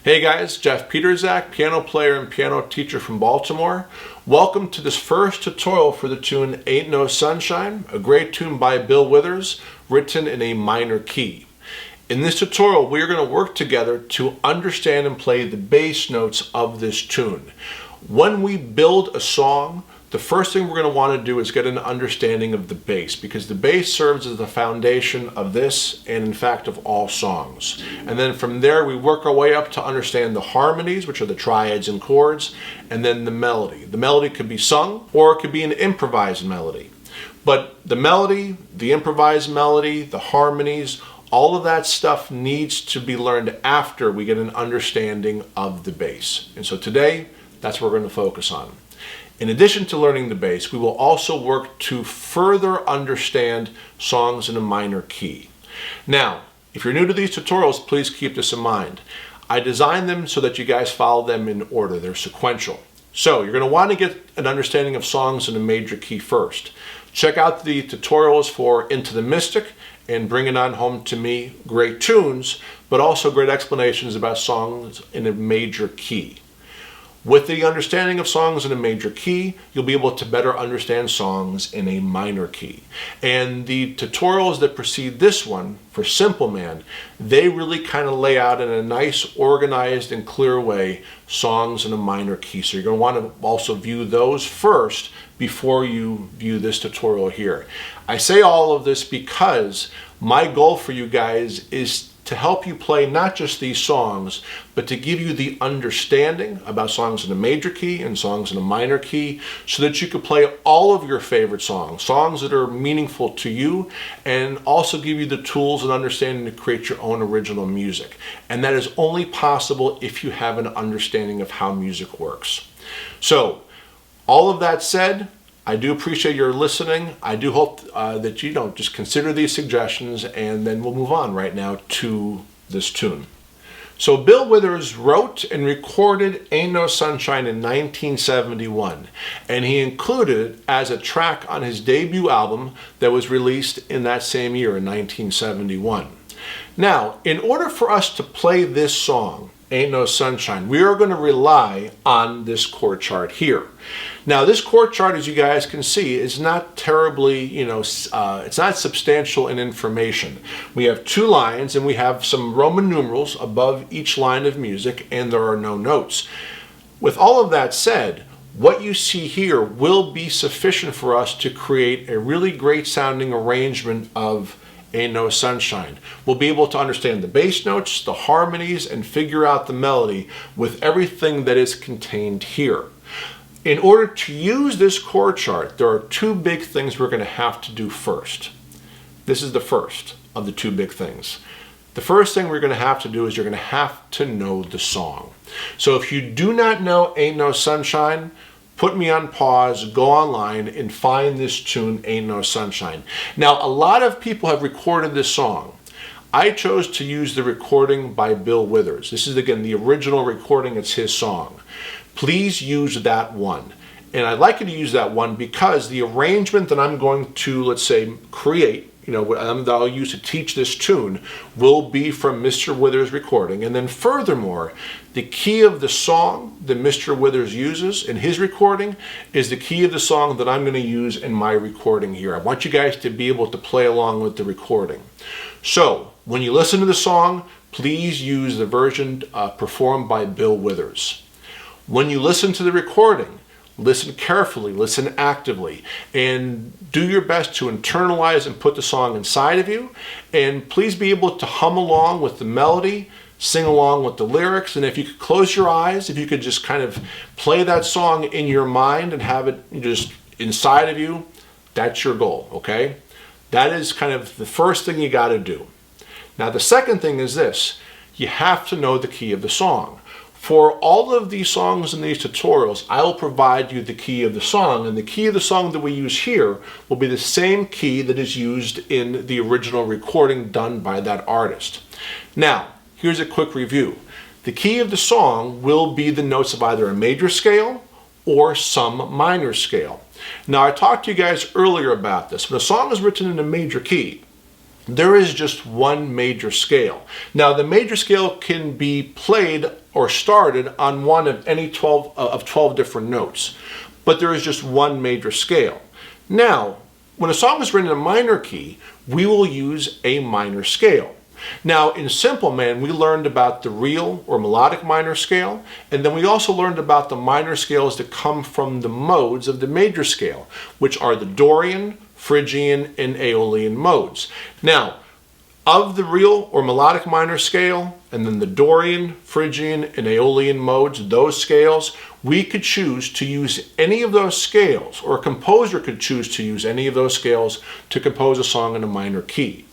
Hey guys, Jeff Peterzak, piano player and piano teacher from Baltimore. Welcome to this first tutorial for the tune Ain't No Sunshine, a great tune by Bill Withers, written in a minor key. In this tutorial, we are going to work together to understand and play the bass notes of this tune. When we build a song, the first thing we're going to want to do is get an understanding of the bass, because the bass serves as the foundation of this and in fact of all songs. And then from there we work our way up to understand the harmonies, which are the triads and chords, and then the melody. The melody could be sung or it could be an improvised melody. But the melody, the improvised melody, the harmonies, all of that stuff needs to be learned after we get an understanding of the bass. And so today, that's what we're going to focus on. In addition to learning the bass, we will also work to further understand songs in a minor key. Now, if you're new to these tutorials, please keep this in mind. I designed them so that you guys follow them in order. They're sequential. So you're going to want to get an understanding of songs in a major key first. Check out the tutorials for Into the Mystic and Bring It On Home to Me, great tunes, but also great explanations about songs in a major key. With the understanding of songs in a major key, you'll be able to better understand songs in a minor key. And the tutorials that precede this one, for Simple Man, they really kind of lay out in a nice, organized, and clear way songs in a minor key. So you're going to want to also view those first before you view this tutorial here. I say all of this because my goal for you guys is to help you play not just these songs, but to give you the understanding about songs in a major key and songs in a minor key, so that you can play all of your favorite songs, songs that are meaningful to you, and also give you the tools and understanding to create your own original music. And that is only possible if you have an understanding of how music works. So, all of that said, I do appreciate your listening. I do hope that you don't just consider these suggestions, and then we'll move on right now to this tune. So Bill Withers wrote and recorded Ain't No Sunshine in 1971, and he included it as a track on his debut album that was released in that same year in 1971. Now, in order for us to play this song, Ain't No Sunshine, we are going to rely on this chord chart here. Now, this chord chart, as you guys can see, is not terribly, it's not substantial in information. We have two lines and we have some Roman numerals above each line of music, and there are no notes. With all of that said, what you see here will be sufficient for us to create a really great sounding arrangement of Ain't No Sunshine. We'll be able to understand the bass notes, the harmonies, and figure out the melody with everything that is contained here. In order to use this chord chart, there are two big things we're going to have to do first. This is the first of the two big things. The first thing we're going to have to do is you're going to have to know the song. So if you do not know Ain't No Sunshine, put me on pause, go online, and find this tune, Ain't No Sunshine. Now, a lot of people have recorded this song. I chose to use the recording by Bill Withers. This is, again, the original recording. It's his song. Please use that one. And I'd like you to use that one because the arrangement that I'm going to, let's say, create, that I'll use to teach this tune, will be from Mr. Withers' recording. And then furthermore, the key of the song that Mr. Withers uses in his recording is the key of the song that I'm going to use in my recording here. I want you guys to be able to play along with the recording. So, when you listen to the song, please use the version performed by Bill Withers. When you listen to the recording, listen carefully, listen actively, and do your best to internalize and put the song inside of you. And please be able to hum along with the melody, sing along with the lyrics, and if you could close your eyes, if you could just kind of play that song in your mind and have it just inside of you, that's your goal, okay? That is kind of the first thing you got to do. Now, the second thing is this. You have to know the key of the song. For all of these songs in these tutorials, I will provide you the key of the song, and the key of the song that we use here will be the same key that is used in the original recording done by that artist. Now, here's a quick review. The key of the song will be the notes of either a major scale or some minor scale. Now, I talked to you guys earlier about this. When a song is written in a major key, there is just one major scale. Now, the major scale can be played or started on one of any 12 different notes, but there is just one major scale. Now, when a song is written in a minor key, we will use a minor scale. Now, in Simple Man, we learned about the real or melodic minor scale, and then we also learned about the minor scales that come from the modes of the major scale, which are the Dorian, Phrygian, and Aeolian modes. Now, of the real or melodic minor scale, and then the Dorian, Phrygian, and Aeolian modes, those scales, we could choose to use any of those scales, or a composer could choose to use any of those scales to compose a song in a minor key.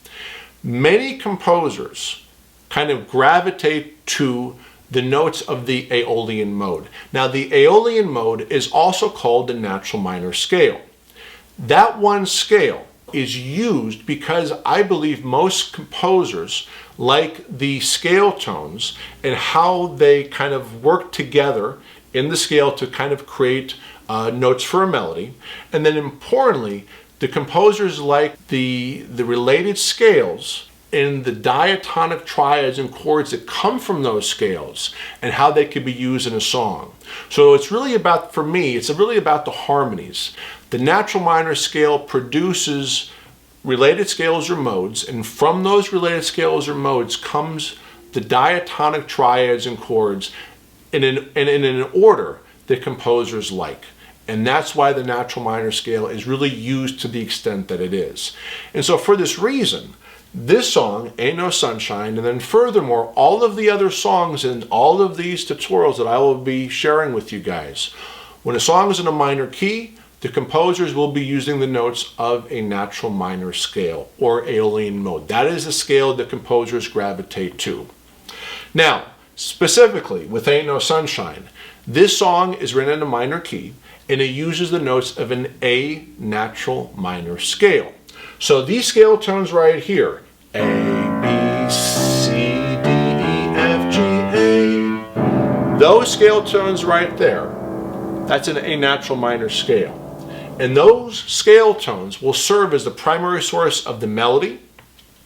Many composers kind of gravitate to the notes of the Aeolian mode. Now, the Aeolian mode is also called the natural minor scale. That one scale is used because I believe most composers like the scale tones and how they kind of work together in the scale to kind of create notes for a melody. And then importantly, the composers like the related scales and the diatonic triads and chords that come from those scales and how they could be used in a song. So it's really about, for me, it's really about the harmonies. The natural minor scale produces related scales or modes, and from those related scales or modes comes the diatonic triads and chords in an order that composers like. And that's why the natural minor scale is really used to the extent that it is. And so for this reason, this song, Ain't No Sunshine, and then furthermore, all of the other songs and all of these tutorials that I will be sharing with you guys, when a song is in a minor key, the composers will be using the notes of a natural minor scale or Aeolian mode. That is the scale that composers gravitate to. Now, specifically with Ain't No Sunshine, this song is written in a minor key and it uses the notes of an A natural minor scale. So these scale tones right here, A, B, C, D, E, F, G, A, those scale tones right there, that's an A natural minor scale. And those scale tones will serve as the primary source of the melody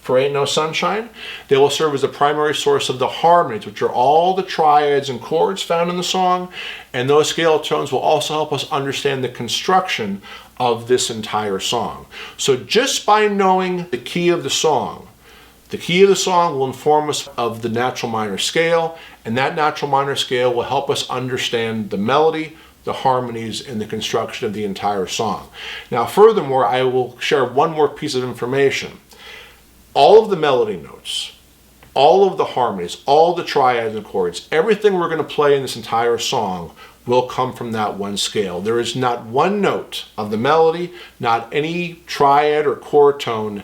for Ain't No Sunshine. They will serve as the primary source of the harmonies, which are all the triads and chords found in the song. And those scale tones will also help us understand the construction of this entire song. So just by knowing the key of the song will inform us of the natural minor scale, and that natural minor scale will help us understand the melody, the harmonies, and the construction of the entire song. Now, furthermore, I will share one more piece of information. All of the melody notes, all of the harmonies, all the triads and chords, everything we're going to play in this entire song will come from that one scale. There is not one note of the melody, not any triad or chord tone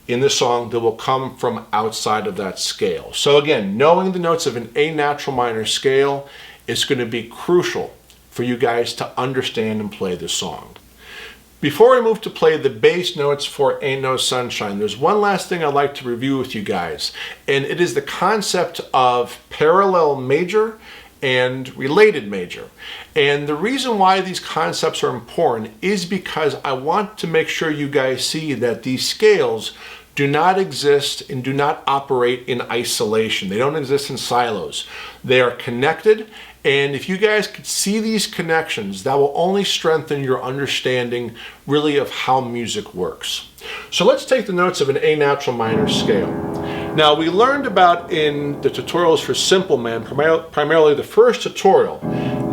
in the song that will come from outside of that scale. So again, knowing the notes of an A natural minor scale is going to be crucial for you guys to understand and play this song. Before I move to play the bass notes for Ain't No Sunshine, there's one last thing I'd like to review with you guys, and it is the concept of parallel major and related major. And the reason why these concepts are important is because I want to make sure you guys see that these scales do not exist and do not operate in isolation. They don't exist in silos. They are connected, and if you guys could see these connections, that will only strengthen your understanding really of how music works. So let's take the notes of an A natural minor scale. Now, we learned about in the tutorials for Simple Man, primarily the first tutorial,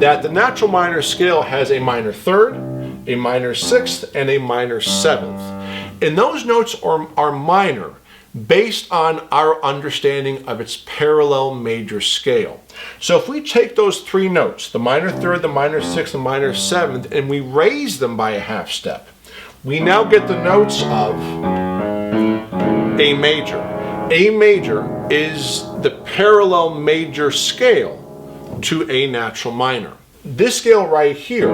that the natural minor scale has a minor third, a minor sixth, and a minor seventh. And those notes are minor based on our understanding of its parallel major scale. So if we take those three notes, the minor third, the minor sixth, and minor seventh, and we raise them by a half step, we now get the notes of A major. A major is the parallel major scale to A natural minor. This scale right here,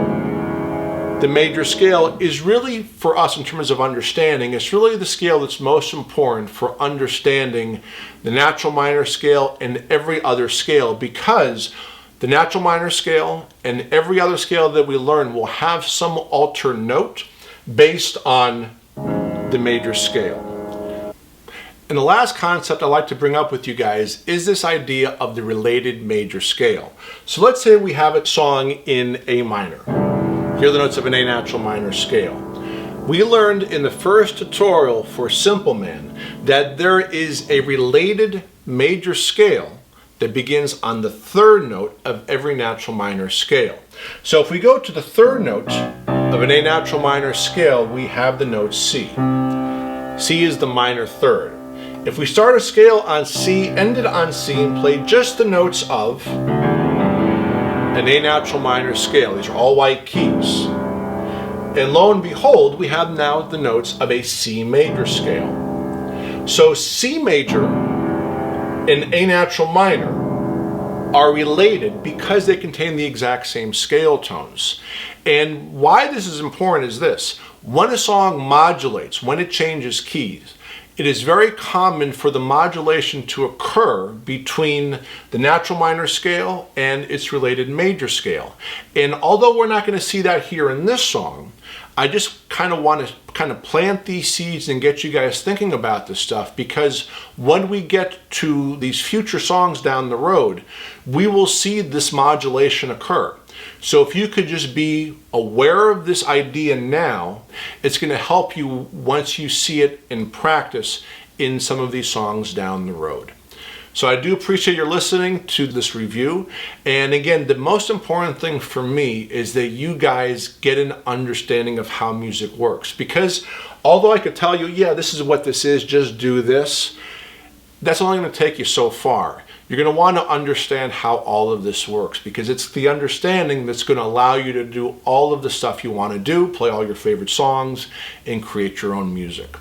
the major scale, is really, for us in terms of understanding, it's really the scale that's most important for understanding the natural minor scale and every other scale, because the natural minor scale and every other scale that we learn will have some alter note based on the major scale. And the last concept I'd like to bring up with you guys is this idea of the related major scale. So let's say we have a song in A minor. Here are the notes of an A natural minor scale. We learned in the first tutorial for Simple Man that there is a related major scale that begins on the third note of every natural minor scale. So if we go to the third note of an A natural minor scale, we have the note C. C is the minor third. If we start a scale on C, ended on C, and play just the notes of an A natural minor scale, these are all white keys. And lo and behold, we have now the notes of a C major scale. So C major and A natural minor are related because they contain the exact same scale tones. And why this is important is this: when a song modulates, when it changes keys, it is very common for the modulation to occur between the natural minor scale and its related major scale. And although we're not going to see that here in this song, I just kind of want to plant these seeds and get you guys thinking about this stuff, because when we get to these future songs down the road, we will see this modulation occur. So if you could just be aware of this idea now, it's going to help you once you see it in practice in some of these songs down the road. So I do appreciate your listening to this review. And again, the most important thing for me is that you guys get an understanding of how music works. Because although I could tell you, yeah, this is what this is, just do this, that's only going to take you so far. You're going to want to understand how all of this works, because it's the understanding that's going to allow you to do all of the stuff you want to do, play all your favorite songs, and create your own music.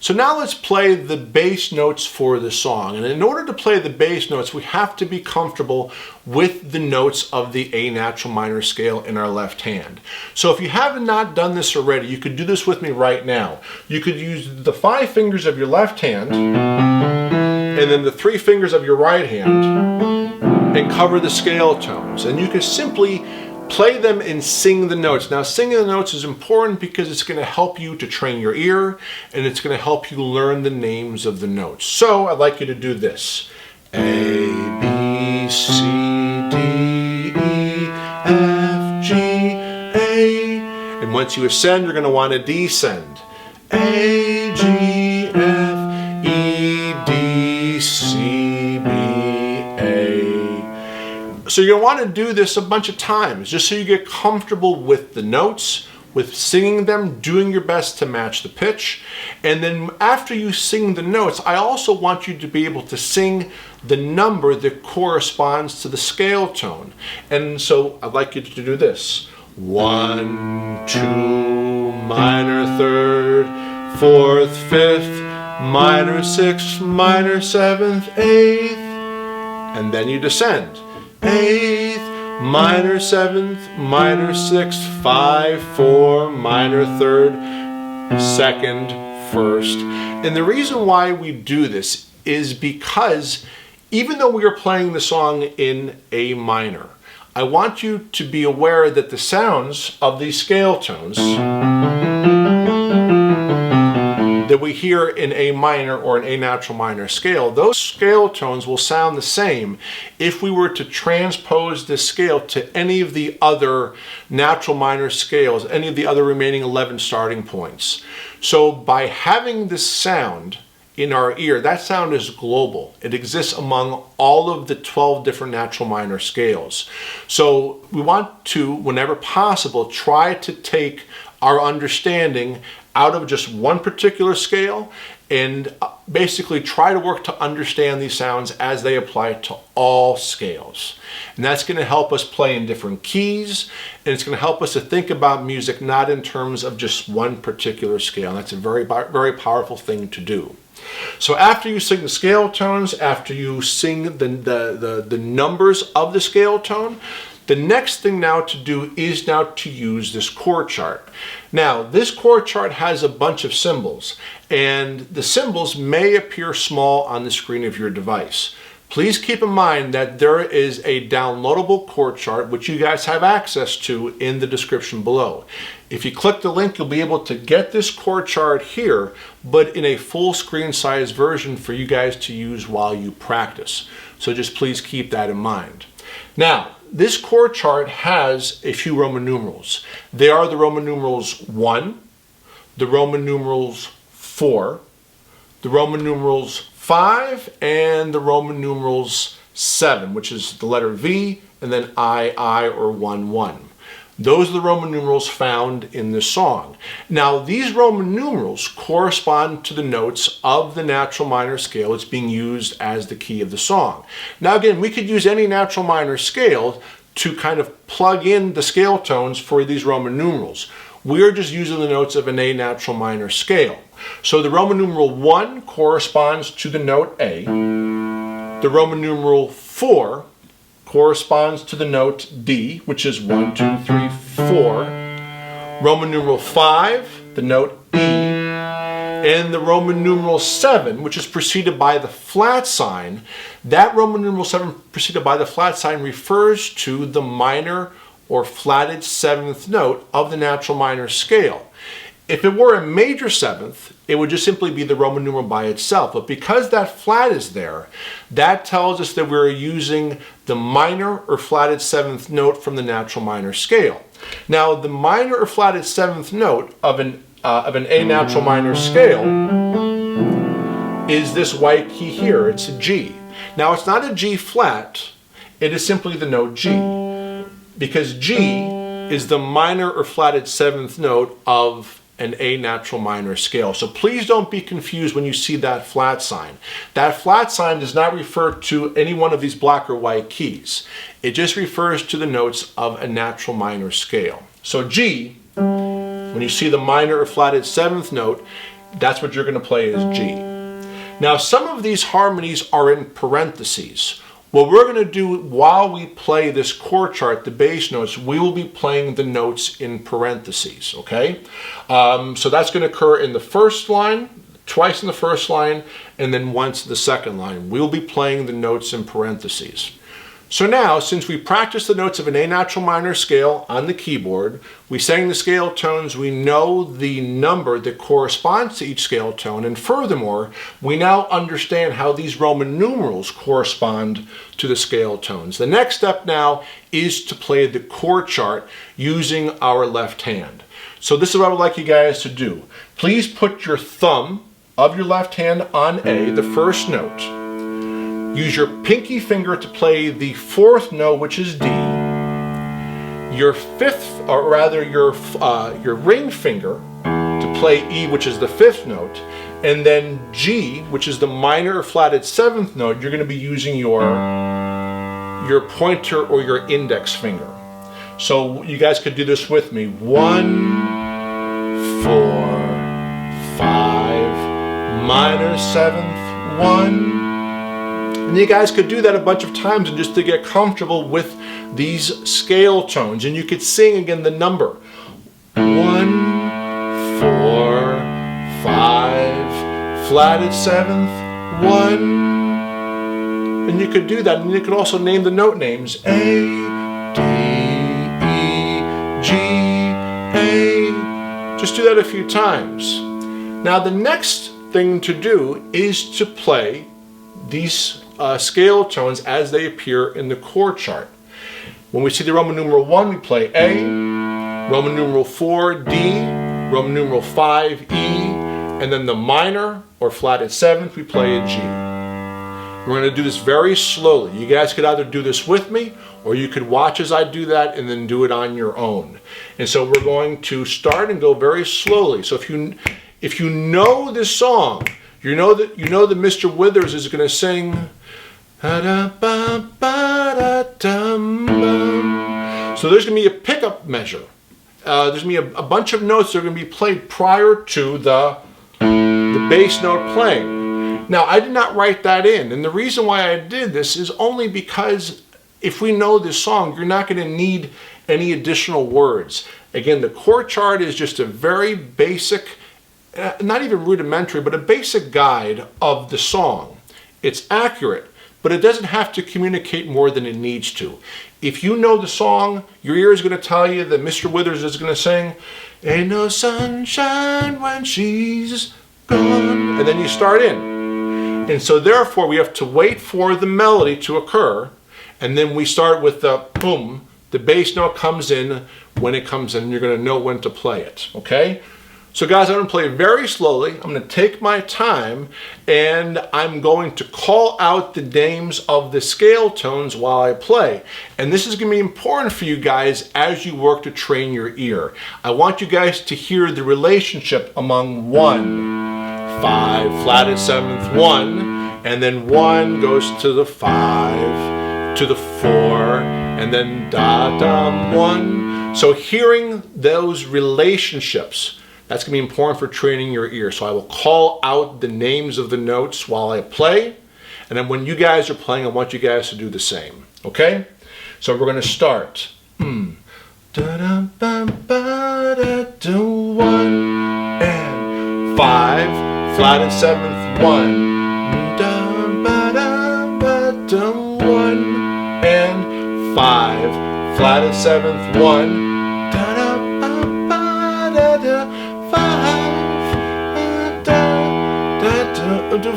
So now let's play the bass notes for the song. And in order to play the bass notes, we have to be comfortable with the notes of the A natural minor scale in our left hand. So if you have not done this already, you could do this with me right now. You could use the 5 fingers of your left hand and then the 3 fingers of your right hand and cover the scale tones. And you can simply play them and sing the notes. Now, singing the notes is important because it's going to help you to train your ear, and it's going to help you learn the names of the notes. So I'd like you to do this. A, B, C, D, E, F, G, A. And once you ascend, you're going to want to descend. A, G, F, E, D, C, B, A. So you're going to want to do this a bunch of times, just so you get comfortable with the notes, with singing them, doing your best to match the pitch. And then after you sing the notes, I also want you to be able to sing the number that corresponds to the scale tone. And so I'd like you to do this. 1, 2, minor third, 4th, 5th, minor 6th, minor 7th, 8th, and then you descend. 8th, minor 7th, minor 6th, 5, 4, minor 3rd, 2nd, 1st. And the reason why we do this is because even though we are playing the song in A minor, I want you to be aware that the sounds of these scale tones that we hear in A minor or an A natural minor scale, those scale tones will sound the same if we were to transpose this scale to any of the other natural minor scales, any of the other remaining 11 starting points. So by having this sound in our ear, that sound is global. It exists among all of the 12 different natural minor scales. So we want to, whenever possible, try to take our understanding out of just one particular scale and basically try to work to understand these sounds as they apply to all scales. And that's going to help us play in different keys, and it's going to help us to think about music not in terms of just one particular scale. And that's a very, very powerful thing to do. So after you sing the scale tones, after you sing the numbers of the scale tone, the next thing now to do is now to use this chord chart. Now, this chord chart has a bunch of symbols, and the symbols may appear small on the screen of your device. Please keep in mind that there is a downloadable chord chart which you guys have access to in the description below. If you click the link, you'll be able to get this chord chart here, but in a full screen size version for you guys to use while you practice. So just please keep that in mind. Now, this chord chart has a few Roman numerals. They are the Roman numerals 1, the Roman numerals 4, the Roman numerals 5, and the Roman numerals 7, which is the letter V, and then I, or 1, 1. Those are the Roman numerals found in this song. Now, these Roman numerals correspond to the notes of the natural minor scale that's being used as the key of the song. Now, again, we could use any natural minor scale to kind of plug in the scale tones for these Roman numerals. We're just using the notes of an A natural minor scale. So the Roman numeral 1 corresponds to the note A. The Roman numeral 4 corresponds to the note D, which is 1, 2, 3, 4. Roman numeral 5, the note E. And the Roman numeral 7, which is preceded by the flat sign, that Roman numeral 7 preceded by the flat sign refers to the minor or flatted 7th note of the natural minor scale. If it were a major 7th, it would just simply be the Roman numeral by itself. But because that flat is there, that tells us that we're using the minor or flatted 7th note from the natural minor scale. Now, the minor or flatted 7th note of an A natural minor scale is this white key here. It's a G. Now, it's not a G flat. It is simply the note G, because G is the minor or flatted 7th note of an A natural minor scale. So please don't be confused when you see that flat sign. That flat sign does not refer to any one of these black or white keys. It just refers to the notes of a natural minor scale. So G, when you see the minor or flatted 7th note, that's what you're going to play as G. Now, some of these harmonies are in parentheses. What we're going to do while we play this chord chart, the bass notes, we will be playing the notes in parentheses, okay? So that's going to occur in the first line, twice in the first line, and then once in the second line. We'll be playing the notes in parentheses. So now, since we practiced the notes of an A natural minor scale on the keyboard, we sang the scale tones, we know the number that corresponds to each scale tone, and furthermore, we now understand how these Roman numerals correspond to the scale tones. The next step now is to play the chord chart using our left hand. So this is what I would like you guys to do. Please put your thumb of your left hand on A, the first note. Use your pinky finger to play the 4th note, which is D. Your 5th, or rather your ring finger to play E, which is the 5th note. And then G, which is the minor or flatted 7th note, you're going to be using your pointer or your index finger. So you guys could do this with me. 1, 4, 5, minor 7th, 1. And you guys could do that a bunch of times and just to get comfortable with these scale tones. And you could sing again the number. 1, 4, 5, flatted 7th, 1. And you could do that. And you could also name the note names. A, D, E, G, A. Just do that a few times. Now the next thing to do is to play these scale tones as they appear in the chord chart. When we see the Roman numeral 1, we play A, Roman numeral 4, D, Roman numeral 5, E, and then the minor or flatted 7th, we play a G. We're going to do this very slowly. You guys could either do this with me, or you could watch as I do that and then do it on your own. And so we're going to start and go very slowly. So if you know this song, you know that Mr. Withers is going to sing. So there's going to be a pickup measure. There's going to be a bunch of notes that are going to be played prior to the bass note playing. Now, I did not write that in, and the reason why I did this is only because if we know this song, you're not going to need any additional words. Again, the chord chart is just a very basic, not even rudimentary, but a basic guide of the song. It's accurate, but it doesn't have to communicate more than it needs to. If you know the song, your ear is going to tell you that Mr. Withers is going to sing, "Ain't no sunshine when she's gone," and then you start in. And so therefore we have to wait for the melody to occur, and then we start with the boom. The bass note comes in when it comes in, and you're going to know when to play it, okay? So guys, I'm going to play very slowly. I'm going to take my time, and I'm going to call out the names of the scale tones while I play. And this is going to be important for you guys as you work to train your ear. I want you guys to hear the relationship among 1, 5, flatted 7th, 1, and then 1 goes to the 5, to the 4, and then da, da, 1. So hearing those relationships, that's going to be important for training your ear. So I will call out the names of the notes while I play. And then when you guys are playing, I want you guys to do the same. Okay? So we're going to start. One and 5, flatted 7th, 1. 1 and 5, flatted 7th, 1. 4,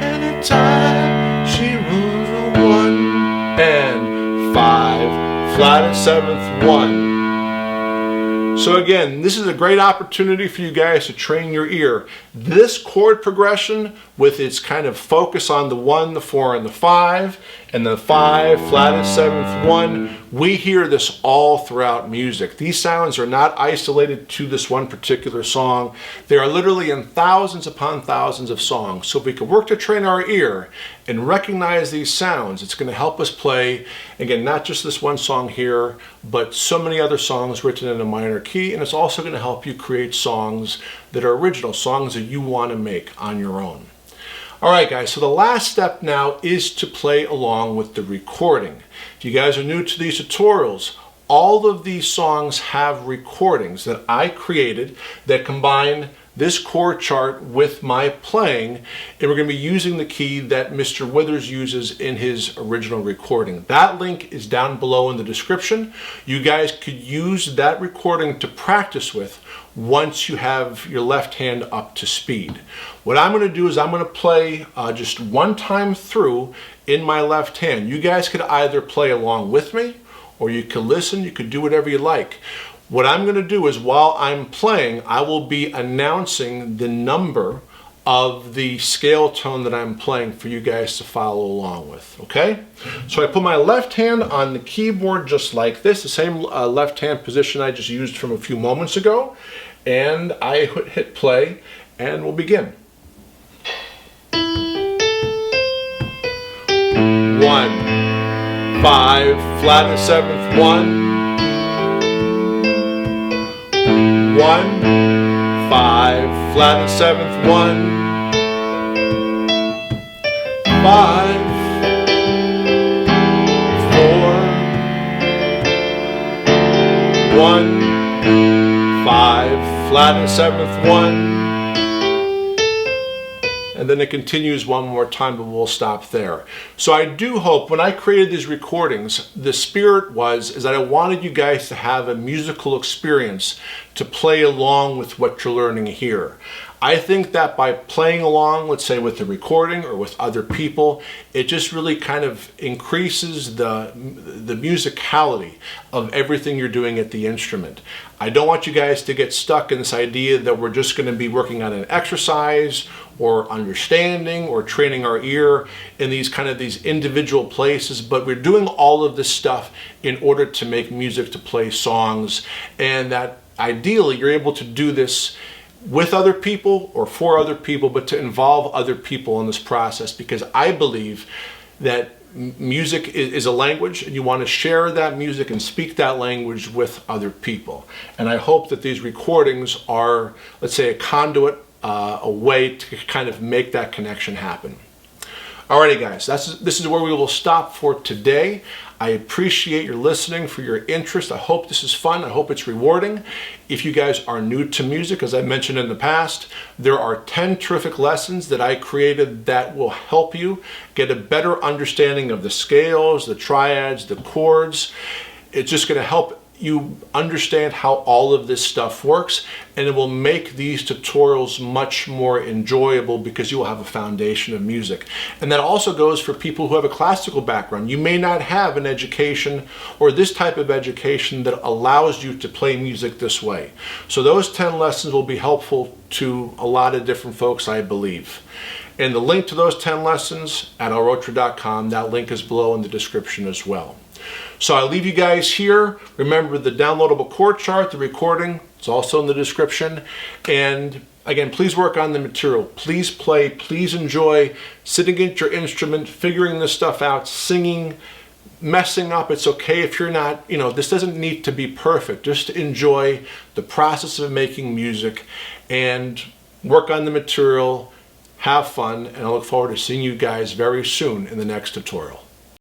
anytime she moves a 1 and 5, flatted 7th, 1. So again, this is a great opportunity for you guys to train your ear. This chord progression with its kind of focus on the 1, the 4, and the 5, and the 5, flatted 7th, 1, we hear this all throughout music. These sounds are not isolated to this one particular song. They are literally in thousands upon thousands of songs. So if we can work to train our ear and recognize these sounds, it's going to help us play, again, not just this one song here, but so many other songs written in a minor key, and it's also going to help you create songs that are original, songs that you want to make on your own. All right, guys, so the last step now is to play along with the recording. If you guys are new to these tutorials, all of these songs have recordings that I created that combine this chord chart with my playing, and we're going to be using the key that Mr. Withers uses in his original recording. That link is down below in the description. You guys could use that recording to practice with once you have your left hand up to speed. What I'm going to do is I'm going to play just one time through in my left hand. You guys could either play along with me, or you could listen, you could do whatever you like. What I'm going to do is while I'm playing, I will be announcing the number of the scale tone that I'm playing for you guys to follow along with, okay? So I put my left hand on the keyboard just like this, the same left hand position I just used from a few moments ago, and I hit play, and we'll begin. 1, 5, flatted 7th, 1. 1, 5, flatted 7th, 1. 5, 4, 1, 5, flatted 7th, 1. And then it continues one more time, but we'll stop there. So I do hope when I created these recordings, the spirit is that I wanted you guys to have a musical experience to play along with what you're learning here. I think that by playing along, let's say with the recording or with other people, it just really kind of increases the musicality of everything you're doing at the instrument. I don't want you guys to get stuck in this idea that we're just going to be working on an exercise or understanding or training our ear in these individual places, but we're doing all of this stuff in order to make music, to play songs, and that ideally you're able to do this with other people or for other people, but to involve other people in this process, because I believe that music is a language, and you want to share that music and speak that language with other people. And I hope that these recordings are, let's say, a conduit, a way to kind of make that connection happen. Alrighty guys, this is where we will stop for today. I appreciate your listening, for your interest. I hope this is fun. I hope it's rewarding. If you guys are new to music, as I mentioned in the past, there are 10 terrific lessons that I created that will help you get a better understanding of the scales, the triads, the chords. It's just going to help you understand how all of this stuff works, and it will make these tutorials much more enjoyable because you will have a foundation of music. And that also goes for people who have a classical background. You may not have an education or this type of education that allows you to play music this way. So those 10 lessons will be helpful to a lot of different folks, I believe. And the link to those 10 lessons at alrotra.com, that link is below in the description as well. So I leave you guys here. Remember the downloadable chord chart, the recording, it's also in the description. And again, please work on the material. Please play, please enjoy sitting at your instrument, figuring this stuff out, singing, messing up. It's okay if you're not, this doesn't need to be perfect. Just enjoy the process of making music and work on the material, have fun, and I look forward to seeing you guys very soon in the next tutorial.